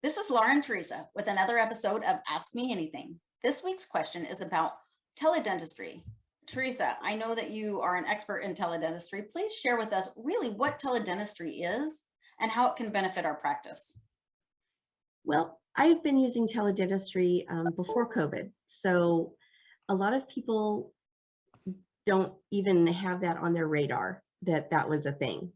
This is Laura and Theresa with another episode of Ask Me Anything. This week's question is about teledentistry. Theresa, I know that you are an expert in teledentistry. Please share with us really what teledentistry is and how it can benefit our practice. Well, I've been using teledentistry before COVID. So a lot of people don't even have that on their radar that that was a thing.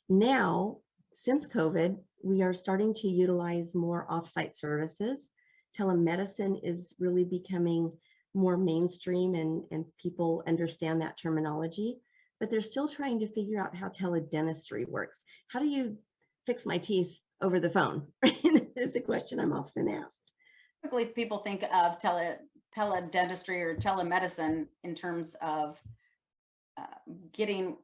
Now, since COVID, we are starting to utilize more offsite services. Telemedicine is really becoming more mainstream and people understand that terminology, but they're still trying to figure out how teledentistry works. How do you fix my teeth over the phone? It's a question I'm often asked. Typically, people think of teledentistry or telemedicine in terms of getting,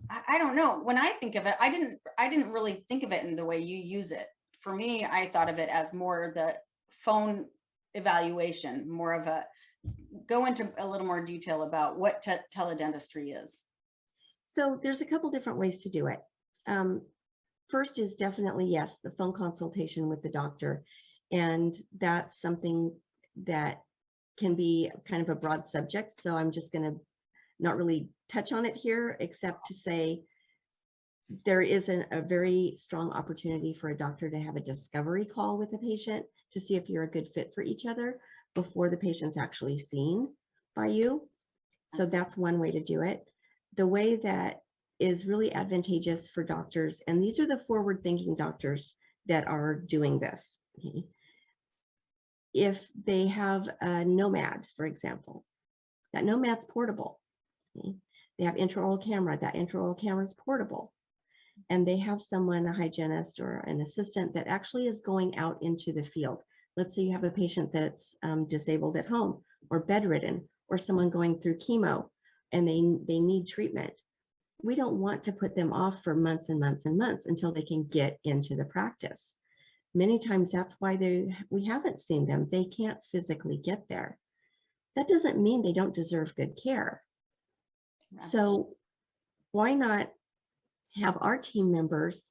I don't know. When I think of it, I didn't really think of it in the way you use it. For me, I thought of it as more the phone evaluation, more of a, go into a little more detail about what teledentistry is. So there's a couple different ways to do it. First is definitely, yes, the phone consultation with the doctor. And that's something that can be kind of a broad subject. So I'm just going to not really touch on it here, except to say there is a very strong opportunity for a doctor to have a discovery call with the patient to see if you're a good fit for each other before the patient's actually seen by you. So that's one way to do it. The way that is really advantageous for doctors, and these are the forward-thinking doctors that are doing this. Okay? If they have a Nomad, for example, that Nomad's portable. Okay? They have intraoral camera, that intraoral camera is portable. And they have someone, a hygienist or an assistant that actually is going out into the field. Let's say you have a patient that's disabled at home or bedridden, or someone going through chemo and they need treatment. We don't want to put them off for months and months and months until they can get into the practice. Many times that's why we haven't seen them. They can't physically get there. That doesn't mean they don't deserve good care. So why not have our team members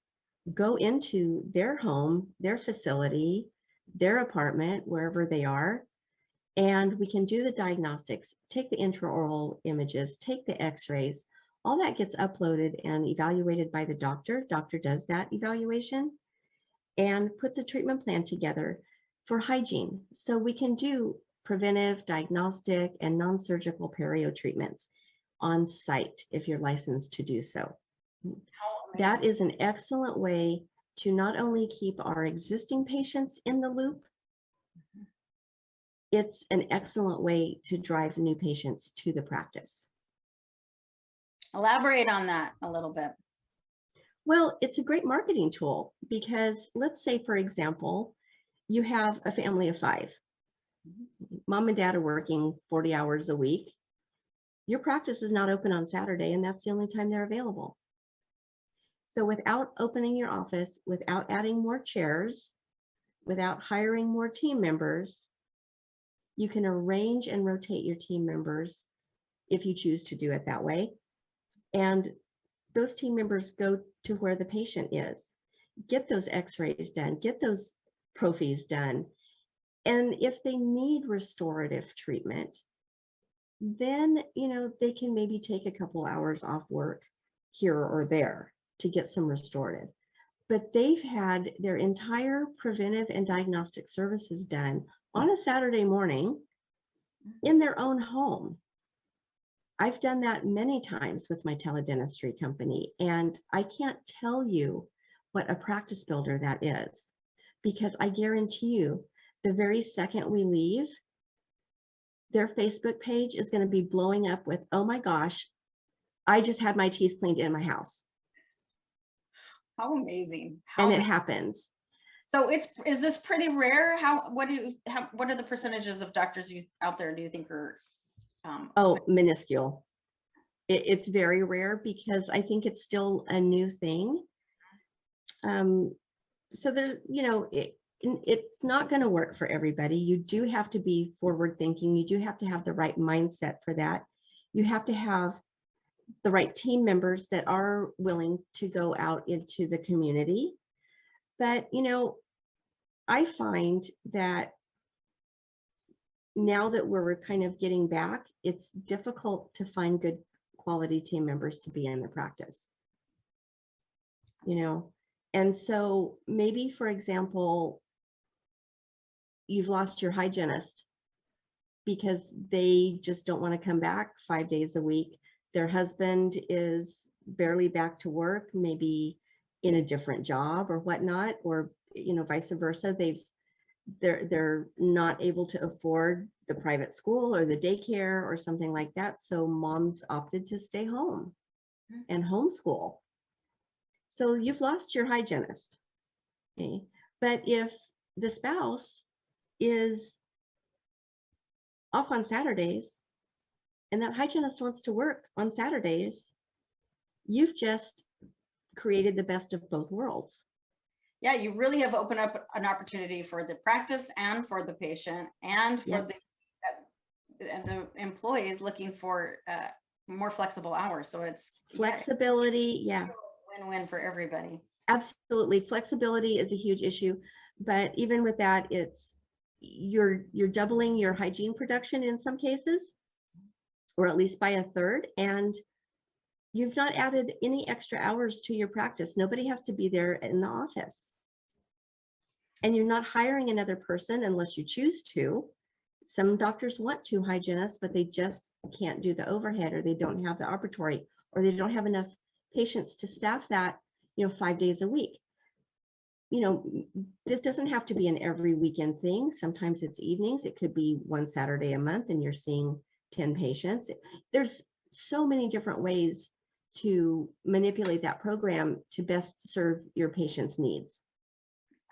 go into their home, their facility, their apartment, wherever they are, and we can do the diagnostics, take the intraoral images, take the x-rays. All that gets uploaded and evaluated by the doctor. Doctor does that evaluation and puts a treatment plan together for hygiene. So we can do preventive, diagnostic, and non-surgical perio treatments on site if you're licensed to do so. That is an excellent way to not only keep our existing patients in the loop, it's an excellent way to drive new patients to the practice. Elaborate on that a little bit. Well, it's a great marketing tool because let's say, for example, you have a family of 5. Mom and dad are working 40 hours a week. Your practice is not open on Saturday, and that's the only time they're available. So without opening your office, without adding more chairs, without hiring more team members, you can arrange and rotate your team members if you choose to do it that way. And those team members go to where the patient is, get those x-rays done, get those prophies done. And if they need restorative treatment, then, they can maybe take a couple hours off work here or there to get some restorative. But they've had their entire preventive and diagnostic services done on a Saturday morning in their own home. I've done that many times with my teledentistry company, and I can't tell you what a practice builder that is, because I guarantee you, the very second we leave, their Facebook page is going to be blowing up with, oh my gosh, I just had my teeth cleaned in my house. How amazing. And it happens. So is this pretty rare? What are the percentages of doctors out there do you think are minuscule. It's very rare because I think it's still a new thing. So there's, it's not going to work for everybody. You do have to be forward thinking. You do have to have the right mindset for that. You have to have the right team members that are willing to go out into the community. But, I find that now that we're kind of getting back, it's difficult to find good quality team members to be in the practice, you know? And so maybe, for example, you've lost your hygienist because they just don't want to come back 5 days a week. Their husband is barely back to work, maybe in a different job or whatnot, or, you know, vice versa. They're not able to afford the private school or the daycare or something like that. So moms opted to stay home and homeschool. So you've lost your hygienist. Okay? But if the spouse is off on Saturdays and that hygienist wants to work on Saturdays, you've just created the best of both worlds. Yeah, you really have opened up an opportunity for the practice and for the patient and for the employees looking for more flexible hours. So it's flexibility. Yeah. Win-win for everybody. Absolutely. Flexibility is a huge issue. But even with that, it's you're doubling your hygiene production in some cases, or at least by a third. And you've not added any extra hours to your practice. Nobody has to be there in the office. And you're not hiring another person unless you choose to. Some doctors want two hygienists, but they just can't do the overhead, or they don't have the operatory, or they don't have enough patients to staff that, 5 days a week. This doesn't have to be an every weekend thing. Sometimes it's evenings. It could be one Saturday a month and you're seeing 10 patients. There's so many different ways to manipulate that program to best serve your patient's needs.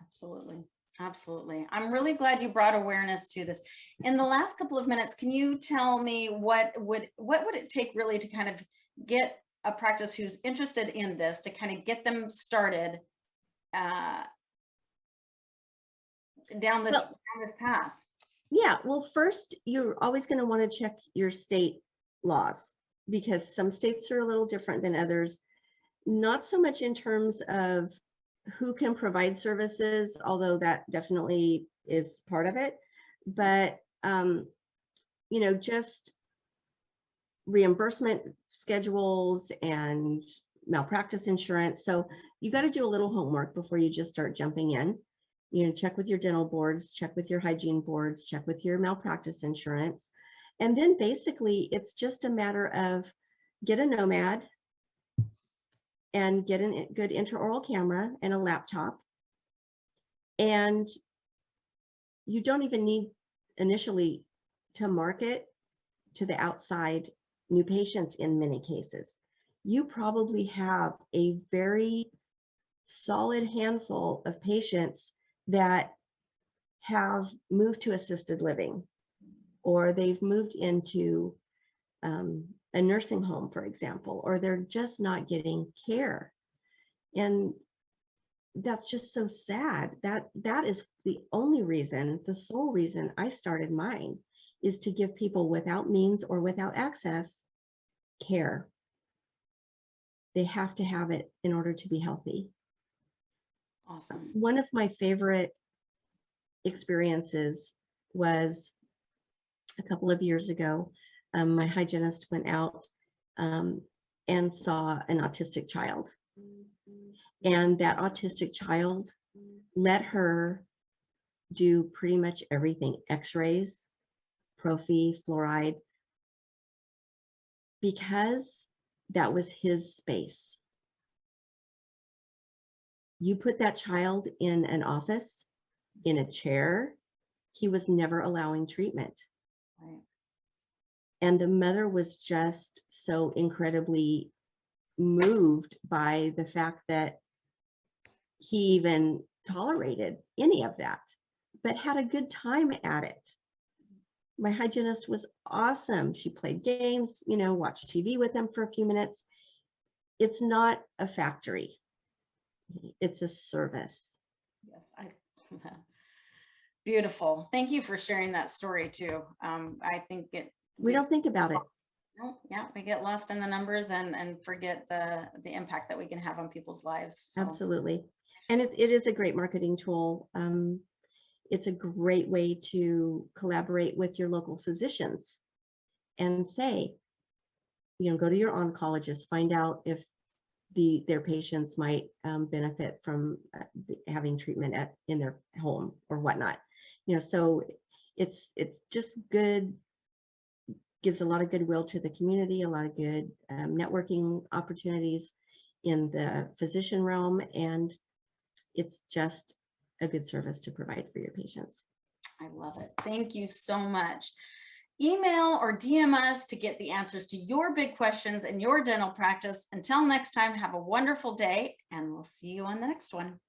Absolutely. Absolutely. I'm really glad you brought awareness to this. In the last couple of minutes, can you tell me what would it take really to kind of get a practice who's interested in this, to kind of get them started down this path? Yeah, well, first, you're always going to want to check your state laws, because some states are a little different than others. Not so much in terms of who can provide services, although that definitely is part of it, but just reimbursement schedules and malpractice insurance. So you got to do a little homework before you just start jumping in. Check with your dental boards, check with your hygiene boards, check with your malpractice insurance. And then basically it's just a matter of get a Nomad and get a good intraoral camera and a laptop. And you don't even need initially to market to the outside new patients in many cases. You probably have a very solid handful of patients that have moved to assisted living, or they've moved into a nursing home, for example, or they're just not getting care. And that's just so sad. That is the only reason, the sole reason I started mine, is to give people without means or without access care. They have to have it in order to be healthy. Awesome. One of my favorite experiences was a couple of years ago. My hygienist went out and saw an autistic child. And that autistic child let her do pretty much everything: x-rays, prophy, fluoride, because that was his space. You put that child in an office, in a chair, he was never allowing treatment. Right. And the mother was just so incredibly moved by the fact that he even tolerated any of that, but had a good time at it. My hygienist was awesome. She played games, watched TV with them for a few minutes. It's not a factory. It's a service. Yes, beautiful. Thank you for sharing that story too. I think we don't think about it. No, yeah, we get lost in the numbers and forget the impact that we can have on people's lives. So. Absolutely. And it is a great marketing tool. it's a great way to collaborate with your local physicians and say, go to your oncologist, find out if their patients might benefit from having treatment in their home or whatnot. So it's just good, gives a lot of goodwill to the community, a lot of good networking opportunities in the physician realm, and it's just a good service to provide for your patients. I love it. Thank you so much. Email or DM us to get the answers to your big questions in your dental practice. Until next time, have a wonderful day, and we'll see you on the next one.